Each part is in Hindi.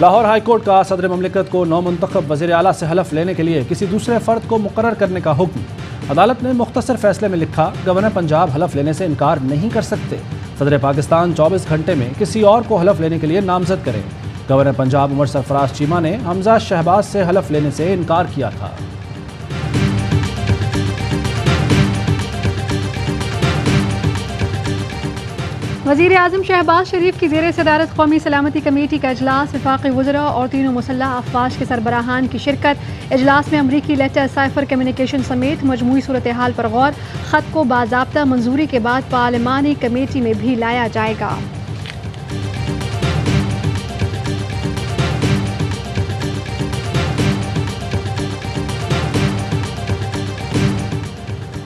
लाहौर हाई कोर्ट का सदर ममलिकत को नौमुंतखब वज़ीर आला से हलफ लेने के लिए किसी दूसरे फ़र्द को मुकर्रर करने का हुक्म। अदालत ने मुख्तसर फैसले में लिखा, गवर्नर पंजाब हलफ लेने से इनकार नहीं कर सकते। सदर पाकिस्तान 24 घंटे में किसी और को हलफ लेने के लिए नामजद करें। गवर्नर पंजाब उमर सरफराज चीमा ने हमजा शहबाज से हलफ लेने से इनकार किया था। वज़ीर आज़म शहबाज शरीफ की ज़ेर सदारत कौमी सलामती कमेटी का इजलास, वफाक़ी वज़रा और तीनों मुसल्लह अफ़वाज के सरबराहान की शिरकत। इजलास में अमरीकी लेटर साइफर कम्युनिकेशन समेत मजमूई सूरत हाल पर गौर। ख़त को बाज़ाब्ता मंजूरी के बाद पार्लिमानी कमेटी में भी लाया जाएगा।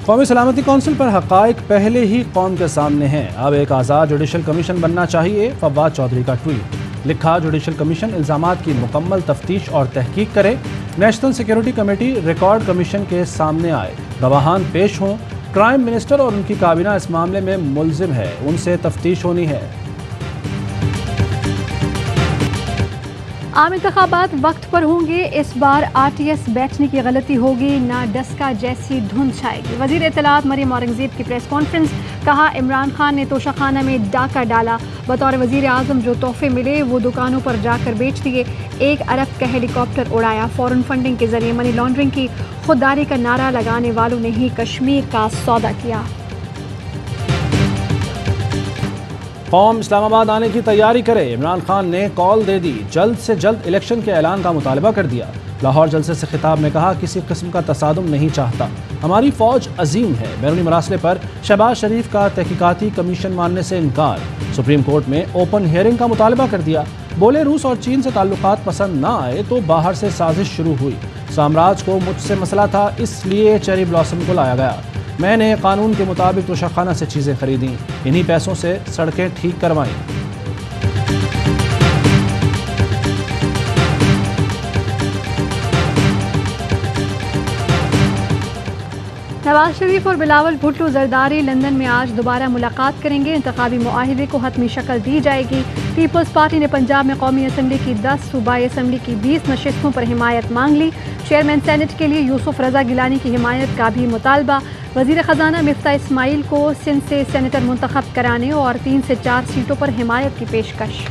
कौमी सलामती कौंसिल पर हक़ाइक़ पहले ही कौम के सामने हैं, अब एक आज़ाद जुडिशल कमीशन बनना चाहिए। फवाद चौधरी का ट्वीट। लिखा, जुडिशल कमीशन इल्ज़ामात की मुकम्मल तफ्तीश और तहकीक करे। National security committee record commission के सामने आए, गवाहान पेश हों। क्राइम मिनिस्टर और उनकी काबीना इस मामले में मुल्ज़िम है, उनसे तफ्तीश होनी है। आम इंतखाबात वक्त पर होंगे, इस बार RTS बैठने की गलती होगी, ना डस्का जैसी धुंध छाएगी। वज़ीर इत्तलात मरियम औरंगज़ेब की प्रेस कॉन्फ्रेंस। कहा, इमरान खान ने तोशाखाना में डाका डाला, बतौर वज़ीर आज़म जो तोहफे मिले वो दुकानों पर जाकर बेच दिए। 1 अरब का हेलीकॉप्टर उड़ाया, फॉरेन फंडिंग के जरिए मनी लॉन्ड्रिंग की। खुददारी का नारा लगाने वालों ने ही कश्मीर का सौदा किया। कौम इस्लामाबाद आने की तैयारी करे, इमरान खान ने कॉल दे दी। जल्द से जल्द इलेक्शन के ऐलान का मुतालबा कर दिया। लाहौर जलसे से खिताब में कहा, किसी किस्म का तसादुम नहीं चाहता, हमारी फ़ौज अजीम है। बैरूनी मरासले पर शहबाज शरीफ का तहकीकाती कमीशन मानने से इनकार। सुप्रीम कोर्ट में ओपन हियरिंग का मुतालबा कर दिया। बोले, रूस और चीन से ताल्लुकात पसंद ना आए तो बाहर से साजिश शुरू हुई। साम्राज को मुझसे मसला था, इसलिए चेरी ब्लॉसम को लाया गया। मैंने कानून के मुताबिक तोशाखाना से चीज़ें खरीदी, इन्हीं पैसों से सड़कें ठीक करवाईं। नवाज शरीफ और बिलावल भुट्टो जरदारी लंदन में आज दोबारा मुलाकात करेंगे। इंतखाबी मुआहिदे को हतमी शक्ल दी जाएगी। पीपल्स पार्टी ने पंजाब में कौमी असम्बली की 10, सूबाई असम्बली की 20 नशिस्तों पर हिमायत मांग ली। चेयरमैन सेनेट के लिए यूसुफ रजा गिलानी की हिमायत का भी मुतालबा। वज़ीर ख़जाना मिफ्ता इस्माइल को सिंध से सेनेटर मुंतखब कराने और 3 से 4 सीटों पर हिमायत की पेशकश।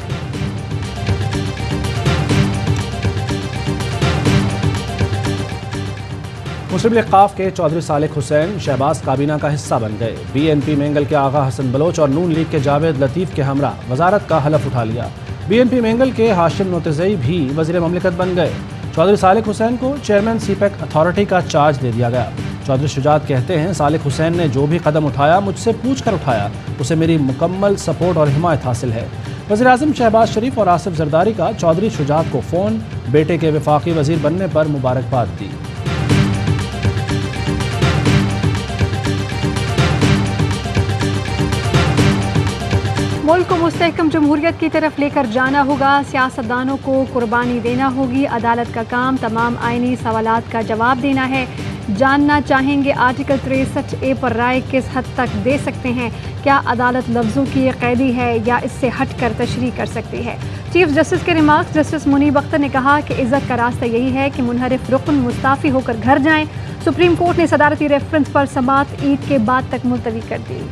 मुस्लिम लीग क़ाफ के चौधरी सालिक हुसैन शहबाज काबीना का हिस्सा बन गए। BNP मेंगल के आगा हसन बलोच और नून लीग के जावेद लतीफ़ के हमरा वजारत का हलफ उठा लिया। BNP मेंगल के हाशिम नोतज़ई भी वज़ीर ममलिकत बन गए। चौधरी सालिक हुसैन को चेयरमैन CPEC अथॉरिटी का चार्ज दे दिया गया। चौधरी शुजात कहते हैं, सालिक हुसैन ने जो भी कदम उठाया मुझसे पूछ कर उठाया, उसे मेरी मुकम्मल सपोर्ट और हिमायत हासिल है। वज़ीर आज़म शहबाज शरीफ और आसिफ जरदारी का चौधरी शुजात को फ़ोन, बेटे के वफाकी वज़ीर बनने पर मुबारकबाद दी। मुल्क को मुस्तहकम जमहूरियत की तरफ लेकर जाना होगा, सियासतदानों को कुर्बानी देना होगी। अदालत का काम तमाम आइनी सवालात का जवाब देना है। जानना चाहेंगे आर्टिकल 63A पर राय किस हद तक दे सकते हैं। क्या अदालत लफ्ज़ों की कैदी है या इससे हट कर तशरीह कर सकती है। चीफ जस्टिस के रिमार्क्स। जस्टिस मुनीब अख्तर ने कहा कि इज़्ज़त का रास्ता यही है कि मुनहरिफ रुकन मुस्ताफ़ी होकर घर जाएं। सुप्रीम कोर्ट ने सदारती रेफरेंस पर समात ईद के बाद तक मुलतवी कर दी।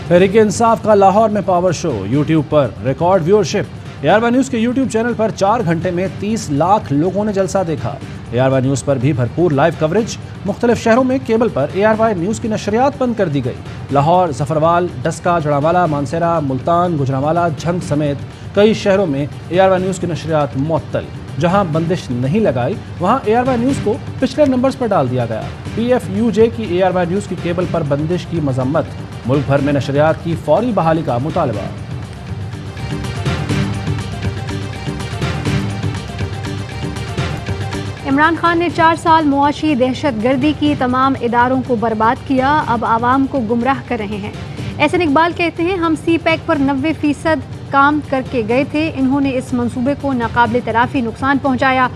तहरीक इंसाफ का लाहौर में पावर शो, यूट्यूब पर रिकॉर्ड व्यूअरशिप। ARY न्यूज़ के यूट्यूब चैनल पर 4 घंटे में 30 लाख लोगों ने जलसा देखा। ARY न्यूज़ पर भी भरपूर लाइव कवरेज। मुख्तलिफ शहरों में केबल पर ARY न्यूज़ की नशरियात बंद कर दी गई। लाहौर, जफरवाल, डस्का, जड़ावाला, मानसेरा, मुल्तान, गुजरांवाला, झंग समेत कई शहरों में ARY न्यूज़ की नशरियात मुअत्तल। जहां बंदिश नहीं लगाई वहां ARY न्यूज़ को पिछले नंबर्स पर डाल दिया गया। PFUJ की ARY न्यूज़ की केबल पर बंदिश की मजम्मत। मुल्क भर में नशरियात की फौरी बहाली का मुतालबा। इमरान खान ने 4 साल मुआशी दहशत गर्दी की, तमाम इदारों को बर्बाद किया, अब आवाम को गुमराह कर रहे हैं। एहसन इकबाल कहते हैं, हम CPEC पर 90% काम करके गए थे, इन्होंने इस मंसूबे को नाकाबिले तराफी नुकसान पहुँचाया।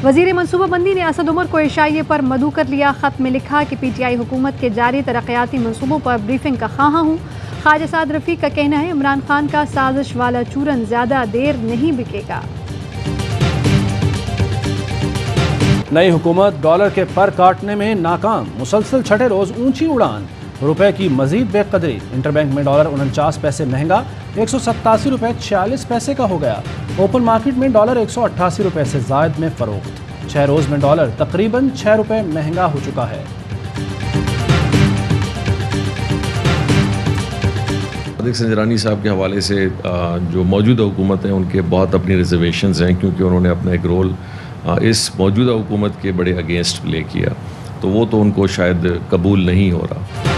वज़ीर मनसूबाबंदी ने असद उमर को इशाइये पर मदऊ कर लिया। ख़त में लिखा कि PTI हुकूमत के जारी तरक्याती मंसूबों पर ब्रीफिंग का ख्वाह हूँ। ख्वाजा साद रफीक का कहना है इमरान खान का साजिश वाला चूरन ज्यादा देर नहीं बिकेगा। नई हुकूमत डॉलर के पर काटने में नाकाम, मुसलसल छठे रोज ऊंची उड़ान, रुपए की मजीद बेकदरी। इंटरबैंक में डॉलर 49 पैसे महंगा 187 रुपए 46 पैसे का हो गया। ओपन मार्केट में डॉलर 188 रुपए से जायद में फरोख्त। 6 रोज में डॉलर तकरीबन 6 रुपए महंगा हो चुका है। सादिक संजरानी साहब के हवाले से जो मौजूदा हुकूमत है उनके बहुत अपनी रिजर्वेशंस हैं, क्योंकि उन्होंने अपना एक रोल इस मौजूदा हुकूमत के बड़े अगेंस्ट प्ले किया, तो वो तो उनको शायद कबूल नहीं हो रहा।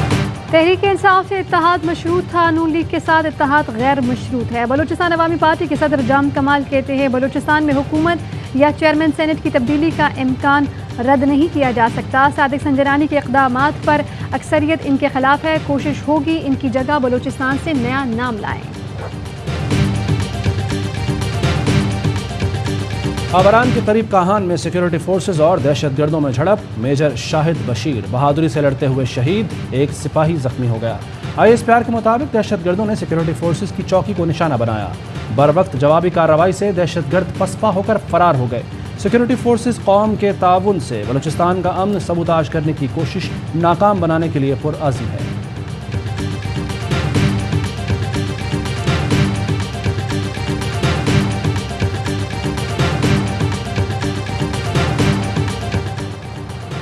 तहरीक इंसाफ से इत्तेहाद मशरूत था, नून लीग के साथ इत्तेहाद गैर मशरूत है। बलूचिस्तान अवामी पार्टी के सदर जाम कमाल कहते हैं बलूचिस्तान में हुकूमत या चेयरमैन सेनेट की तब्दीली का इम्कान रद्द नहीं किया जा सकता। सादिक संजरानी के इक़दामात पर अक्सरियत इनके खिलाफ है, कोशिश होगी इनकी जगह बलूचिस्तान से नया नाम लाएं। आबरान के करीब काहान में सिक्योरिटी फोर्सेज और दहशतगर्दों में झड़प, मेजर शाहिद बशीर बहादुरी से लड़ते हुए शहीद, एक सिपाही जख्मी हो गया। ISPR के मुताबिक दहशतगर्दों ने सिक्योरिटी फोर्सेज की चौकी को निशाना बनाया। बरवक्त जवाबी कार्रवाई से दहशतगर्द पसपा होकर फरार हो गए। सिक्योरिटी फोर्सेज कौम के ताउन से बलूचिस्तान का अमन सबूताज करने की कोशिश नाकाम बनाने के लिए पुरअज़्म है।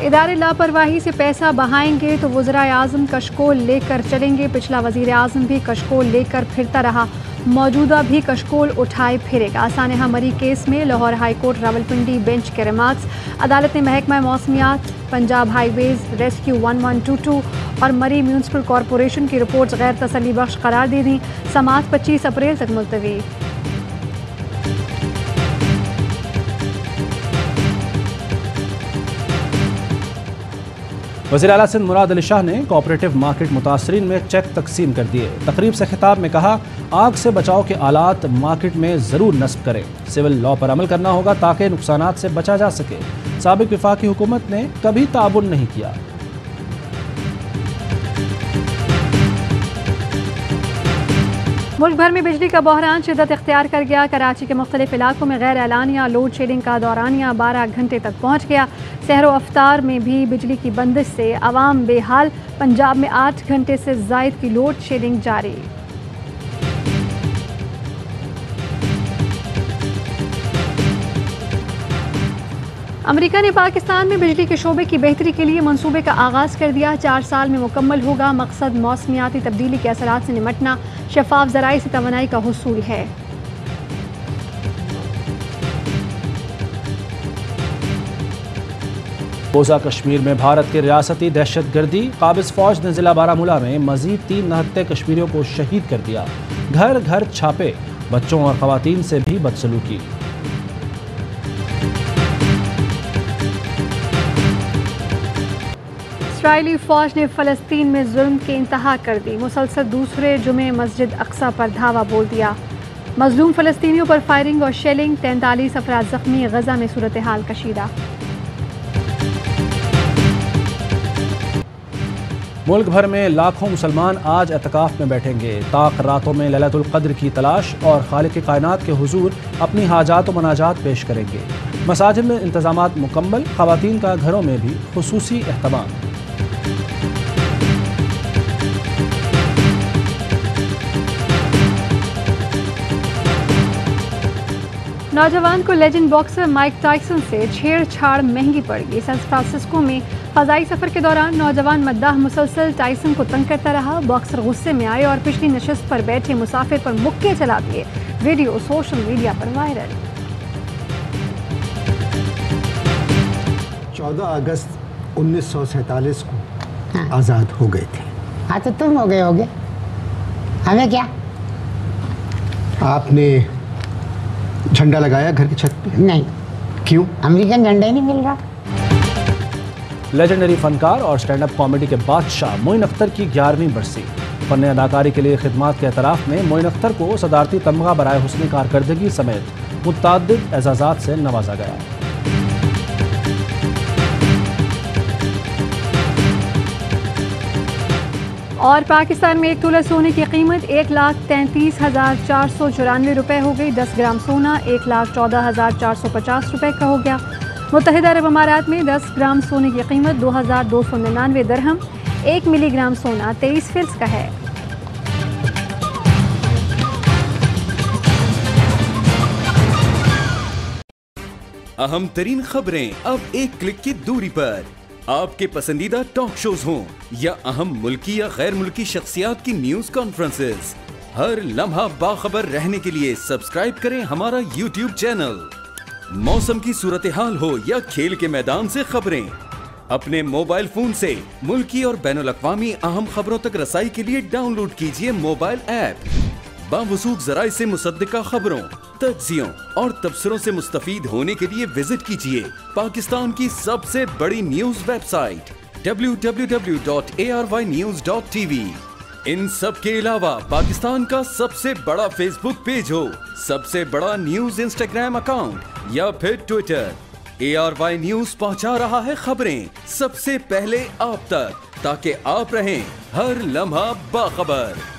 इदारे लापरवाही से पैसा बहाएंगे तो वज़राए आज़म कशकोल लेकर चलेंगे। पिछला वज़ीर आज़म भी कशकोल लेकर फिरता रहा, मौजूदा भी कशकोल उठाए फिरेगा। सानेहा मरी केस में Lahore high court Rawalpindi bench के रिमार्क्स। अदालत ने महकमा मौसमियात, पंजाब हाईवेज, रेस्क्यू 1122 और मरी म्यूनसिपल कॉरपोरेशन की रिपोर्ट्स गैर तसल्ली बख्श करार दे दी। समाअत 25 अप्रैल तक मुलतवी। वज़ीर आला सिंध मुराद अली शाह ने कोऑपरेटिव मार्केट मुतासरीन में चेक तकसीम कर दिए। तकरीब से खिताब में कहा, आग से बचाव के आलात मार्केट में ज़रूर नस्ब करें। सिविल लॉ पर अमल करना होगा ताकि नुकसानात से बचा जा सके। साबिक विफाकी हुकूमत ने कभी ताउन नहीं किया। मुल्क भर में बिजली का बहरान शिद्दत इख्तियार कर गया। कराची के मुख्तलिफ इलाकों में गैर एलानिया लोड शेडिंग का दौरानिया 12 घंटे तक पहुँच गया। सहरो अफ्तार में भी बिजली की बंदिश से अवाम बेहाल। पंजाब में 8 घंटे से ज़ायद की लोड शेडिंग जारी। अमेरिका ने पाकिस्तान में बिजली के शोबे की बेहतरी के लिए मंसूबे का आगाज़ कर दिया। 4 साल में मुकम्मल होगा। मकसद मौसमियाती तब्दीली के असरात से निमटना, शफाफ ज़राई से तवानाई का हुसूल है। कोसा कश्मीर में भारत की रियासती दहशतगर्दी, काबिज फौज ने जिला बारामूला में मजीद 3 निहत्ते कश्मीरियों को शहीद कर दिया। घर घर छापे, बच्चों और खवातीन से भी बदसलूकी। इसराइली फौज ने फ़लस्तीन में जुल्म की इंतहा कर दी। मुसलसल दूसरे जुमे मस्जिद अक्सा पर धावा बोल दिया। मजलूम फ़लस्तीनियों पर फायरिंग और शेलिंग, 43 अफराद जख्मी। गजा में सूरत हाल कशीदा। मुल्क भर में लाखों मुसलमान आज एतकाफ़ में बैठेंगे। ताक रातों में लैलतुल क़द्र की तलाश और खालिक कायनात के हुजूर अपनी हाजात व मनाजात पेश करेंगे। मसाजिद में इंतज़ामात मुकम्मल, ख़वातीन का घरों में भी खुसूसी एहतमाम। नौजवान को लेजेंड बॉक्सर माइक टायसन से छेड़छाड़ महंगी पड़ गई। सैन फ्रांसिस्को में फ़ज़ाई सफ़र के दौरान नौजवान मद्दाह मुसलसल टायसन को तंग करता रहा। बॉक्सर गुस्से में आए और पिछली नशिस्त पर बैठे मुसाफिर पर मुक्के चला दिए। वीडियो सोशल मीडिया पर वायरल। 14 अगस्त 1947 को आज़ाद हो गए थे। हाँ तो तुम हो गए होगे, हमें क्या? आपने झंडा लगाया घर की छत पे? नहीं। क्यों? अमेरिकन झंडा ही नहीं मिल रहा। लेजेंडरी फनकार और स्टैंड अप कॉमेडी के बादशाह मोइन अख्तर की 11वीं बरसी। फन अदाकारी के लिए खिदमात के एतराफ़ में मोइन अख्तर को सदारती तमगा बराए हुस्न कारकर्दगी समेत मुतअद्दिद एजाज़ात से नवाजा गया। और पाकिस्तान में 1 तोला सोने की कीमत 1,33,494 रुपये हो गई। 10 ग्राम सोना 1,14,450 रुपये का हो गया। मुत्तहिदा अरब अमारात में 10 ग्राम सोने की कीमत 2,299 दरहम। 1 मिलीग्राम सोना 23 फिल्स का है। अहम तरीन खबरें अब एक क्लिक की दूरी पर। आपके पसंदीदा टॉक शोज हों या अहम मुल्की या गैर मुल्की शख्सियात की न्यूज कॉन्फ्रेंसेस, हर लम्हा बाखबर रहने के लिए सब्सक्राइब करें हमारा YouTube चैनल। मौसम की सूरत हाल हो या खेल के मैदान से खबरें, अपने मोबाइल फोन से मुल्की और बैनुल-अक़वामी अहम खबरों तक रसाई के लिए डाउनलोड कीजिए मोबाइल ऐप। बावसूख ज़राए से मुसद्दिका खबरों, तज्ज़ियों और तबसरों से मुस्तफ़ीद होने के लिए विजिट कीजिए पाकिस्तान की सबसे बड़ी न्यूज वेबसाइट www.arvnews.tv। इन सब के अलावा पाकिस्तान का सबसे बड़ा फेसबुक पेज हो, सबसे बड़ा न्यूज इंस्टाग्राम अकाउंट या फिर ट्विटर, ARY न्यूज पहुंचा रहा है खबरें सबसे पहले आप तक, ताकि आप रहें हर लम्हा बाखबर।